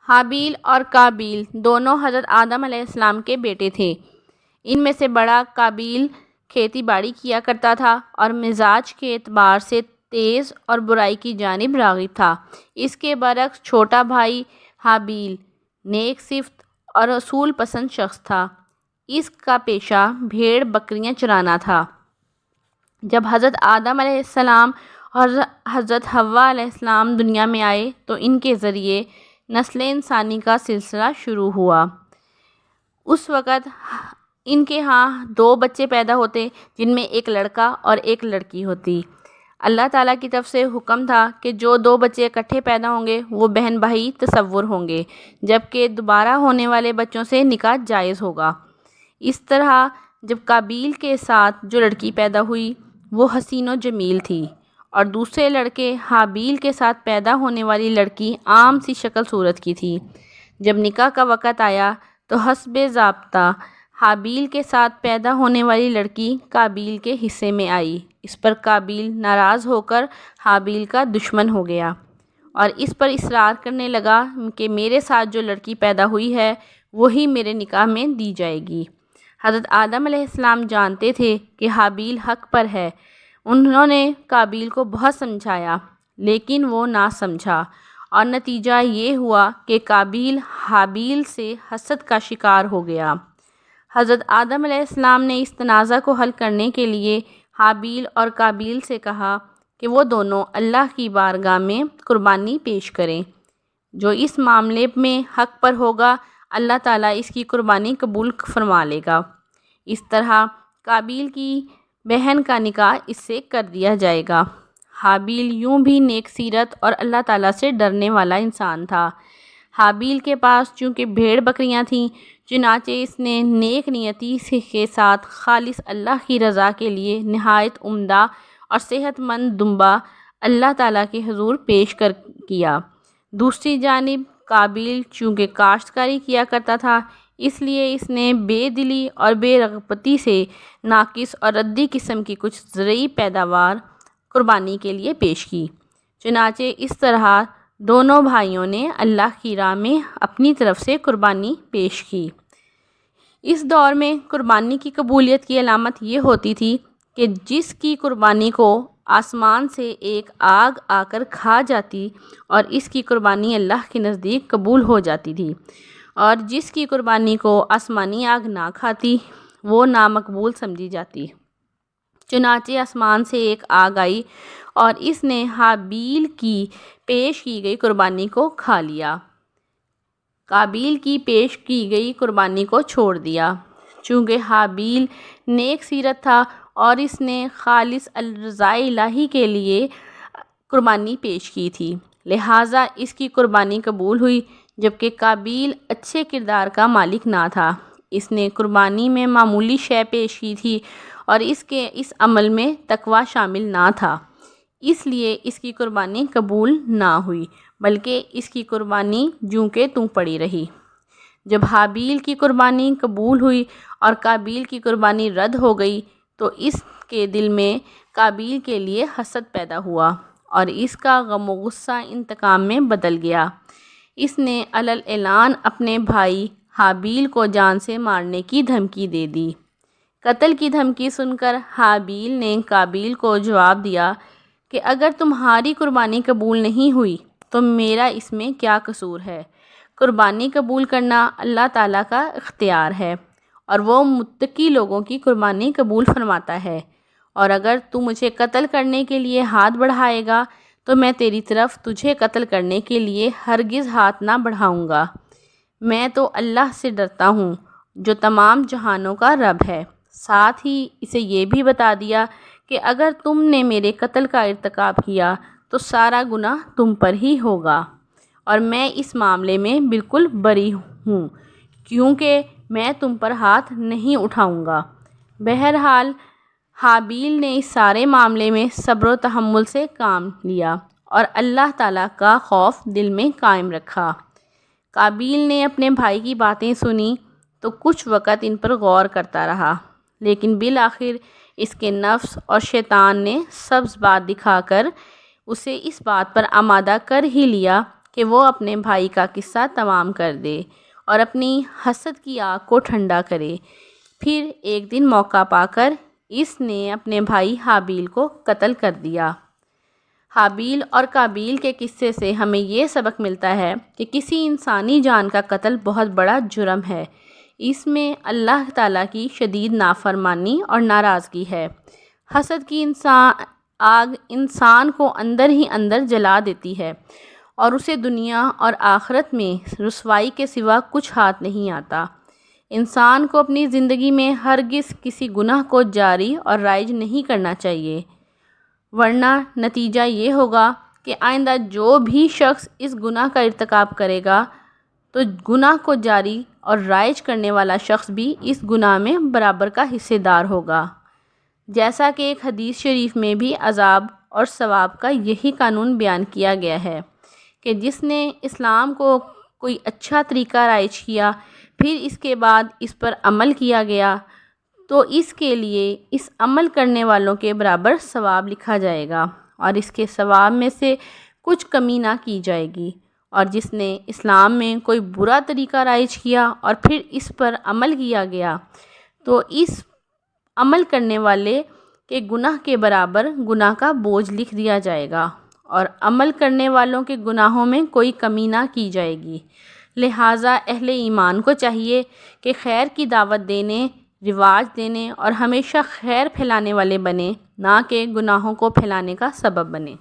حابیل اور قابیل دونوں حضرت آدم علیہ السلام کے بیٹے تھے۔ ان میں سے بڑا قابیل کھیتی باڑی کیا کرتا تھا اور مزاج کے اعتبار سے تیز اور برائی کی جانب راغب تھا۔ اس کے برعکس چھوٹا بھائی حابیل نیک صفت اور اصول پسند شخص تھا۔ اس کا پیشہ بھیڑ بکریاں چرانا تھا۔ جب حضرت آدم علیہ السلام اور حضرت حوا علیہ السلام دنیا میں آئے تو ان کے ذریعے نسل انسانی کا سلسلہ شروع ہوا۔ اس وقت ان کے ہاں 2 بچے پیدا ہوتے، جن میں ایک لڑکا اور ایک لڑکی ہوتی۔ اللہ تعالیٰ کی طرف سے حکم تھا کہ جو 2 بچے اکٹھے پیدا ہوں گے وہ بہن بھائی تصور ہوں گے، جبکہ دوبارہ ہونے والے بچوں سے نکاح جائز ہوگا۔ اس طرح جب قابیل کے ساتھ جو لڑکی پیدا ہوئی وہ حسین و جمیل تھی، اور دوسرے لڑکے حابیل کے ساتھ پیدا ہونے والی لڑکی عام سی شکل صورت کی تھی۔ جب نکاح کا وقت آیا تو حسب ضابطہ حابیل کے ساتھ پیدا ہونے والی لڑکی قابیل کے حصے میں آئی۔ اس پر قابیل ناراض ہو کر حابیل کا دشمن ہو گیا اور اس پر اصرار کرنے لگا کہ میرے ساتھ جو لڑکی پیدا ہوئی ہے وہی میرے نکاح میں دی جائے گی۔ حضرت آدم علیہ السلام جانتے تھے کہ حابیل حق پر ہے۔ انہوں نے قابیل کو بہت سمجھایا لیکن وہ نہ سمجھا، اور نتیجہ یہ ہوا کہ قابیل حابیل سے حسد کا شکار ہو گیا۔ حضرت آدم علیہ السلام نے اس تنازع کو حل کرنے کے لیے حابیل اور قابیل سے کہا کہ وہ دونوں اللہ کی بارگاہ میں قربانی پیش کریں۔ جو اس معاملے میں حق پر ہوگا اللہ تعالیٰ اس کی قربانی قبول فرما لے گا۔ اس طرح قابیل کی بہن کا نکاح اس سے کر دیا جائے گا۔ حابیل یوں بھی نیک سیرت اور اللہ تعالیٰ سے ڈرنے والا انسان تھا۔ حابیل کے پاس چونکہ بھیڑ بکریاں تھیں، چنانچہ اس نے نیک نیتی کے ساتھ خالص اللہ کی رضا کے لیے نہایت عمدہ اور صحت مند دمبا اللہ تعالیٰ کے حضور پیش کیا۔ دوسری جانب قابیل چونکہ کاشتکاری کیا کرتا تھا، اس لیے اس نے بے دلی اور بے رغبتی سے ناقص اور ردی قسم کی کچھ زرعی پیداوار قربانی کے لیے پیش کی۔ چنانچہ اس طرح دونوں بھائیوں نے اللہ کی راہ میں اپنی طرف سے قربانی پیش کی۔ اس دور میں قربانی کی قبولیت کی علامت یہ ہوتی تھی کہ جس کی قربانی کو آسمان سے ایک آگ آ کر کھا جاتی اور اس کی قربانی اللہ کے نزدیک قبول ہو جاتی تھی، اور جس کی قربانی کو آسمانی آگ نہ کھاتی وہ نامقبول سمجھی جاتی۔ چنانچہ آسمان سے ایک آگ آئی اور اس نے حابیل کی پیش کی گئی قربانی کو کھا لیا۔ قابیل کی پیش کی گئی قربانی کو چھوڑ دیا۔ چونکہ حابیل نیک سیرت تھا اور اس نے خالص رضائے الہی کے لیے قربانی پیش کی تھی، لہٰذا اس کی قربانی قبول ہوئی، جبکہ قابیل اچھے کردار کا مالک نہ تھا۔ اس نے قربانی میں معمولی شے پیش کی تھی اور اس عمل میں تقویٰ شامل نہ تھا، اس لیے اس کی قربانی قبول نہ ہوئی، بلکہ اس کی قربانی جوں کہ توں پڑی رہی۔ جب حابیل کی قربانی قبول ہوئی اور قابیل کی قربانی رد ہو گئی تو اس کے دل میں قابیل کے لیے حسد پیدا ہوا اور اس کا غم و غصہ انتقام میں بدل گیا۔ اس نے علی اعلان اپنے بھائی حابیل کو جان سے مارنے کی دھمکی دے دی۔ قتل کی دھمکی سن کر حابیل نے قابیل کو جواب دیا کہ اگر تمہاری قربانی قبول نہیں ہوئی تو میرا اس میں کیا قصور ہے؟ قربانی قبول کرنا اللہ تعالیٰ کا اختیار ہے اور وہ متقی لوگوں کی قربانی قبول فرماتا ہے، اور اگر تو مجھے قتل کرنے کے لیے ہاتھ بڑھائے گا تو میں تیری طرف تجھے قتل کرنے کے لیے ہرگز ہاتھ نہ بڑھاؤں گا۔ میں تو اللہ سے ڈرتا ہوں جو تمام جہانوں کا رب ہے۔ ساتھ ہی اسے یہ بھی بتا دیا کہ اگر تم نے میرے قتل کا ارتکاب کیا تو سارا گناہ تم پر ہی ہوگا، اور میں اس معاملے میں بالکل بری ہوں کیونکہ میں تم پر ہاتھ نہیں اٹھاؤں گا۔ بہرحال حابیل نے اس سارے معاملے میں صبر و تحمل سے کام لیا اور اللہ تعالیٰ کا خوف دل میں قائم رکھا۔ قابیل نے اپنے بھائی کی باتیں سنی تو کچھ وقت ان پر غور کرتا رہا، لیکن بالآخر اس کے نفس اور شیطان نے سبز بات دکھا کر اسے اس بات پر آمادہ کر ہی لیا کہ وہ اپنے بھائی کا قصہ تمام کر دے اور اپنی حسد کی آگ کو ٹھنڈا کرے۔ پھر ایک دن موقع پا کر اس نے اپنے بھائی حابیل کو قتل کر دیا۔ حابیل اور قابیل کے قصے سے ہمیں یہ سبق ملتا ہے کہ کسی انسانی جان کا قتل بہت بڑا جرم ہے۔ اس میں اللہ تعالیٰ کی شدید نافرمانی اور ناراضگی ہے۔ حسد کی آگ انسان کو اندر ہی اندر جلا دیتی ہے اور اسے دنیا اور آخرت میں رسوائی کے سوا کچھ ہاتھ نہیں آتا۔ انسان کو اپنی زندگی میں ہرگز کسی گناہ کو جاری اور رائج نہیں کرنا چاہیے، ورنہ نتیجہ یہ ہوگا کہ آئندہ جو بھی شخص اس گناہ کا ارتکاب کرے گا تو گناہ کو جاری اور رائج کرنے والا شخص بھی اس گناہ میں برابر کا حصے دار ہوگا۔ جیسا کہ ایک حدیث شریف میں بھی عذاب اور ثواب کا یہی قانون بیان کیا گیا ہے کہ جس نے اسلام کو کوئی اچھا طریقہ رائج کیا پھر اس کے بعد اس پر عمل کیا گیا تو اس کے لیے اس عمل کرنے والوں کے برابر ثواب لکھا جائے گا اور اس کے ثواب میں سے کچھ کمی نہ کی جائے گی، اور جس نے اسلام میں کوئی برا طریقہ رائج کیا اور پھر اس پر عمل کیا گیا تو اس عمل کرنے والے کے گناہ کے برابر گناہ کا بوجھ لکھ دیا جائے گا اور عمل کرنے والوں کے گناہوں میں کوئی کمی نہ کی جائے گی۔ لہٰذا اہل ایمان کو چاہیے کہ خیر کی دعوت دینے، رواج دینے اور ہمیشہ خیر پھیلانے والے بنیں، نہ کہ گناہوں کو پھیلانے کا سبب بنیں۔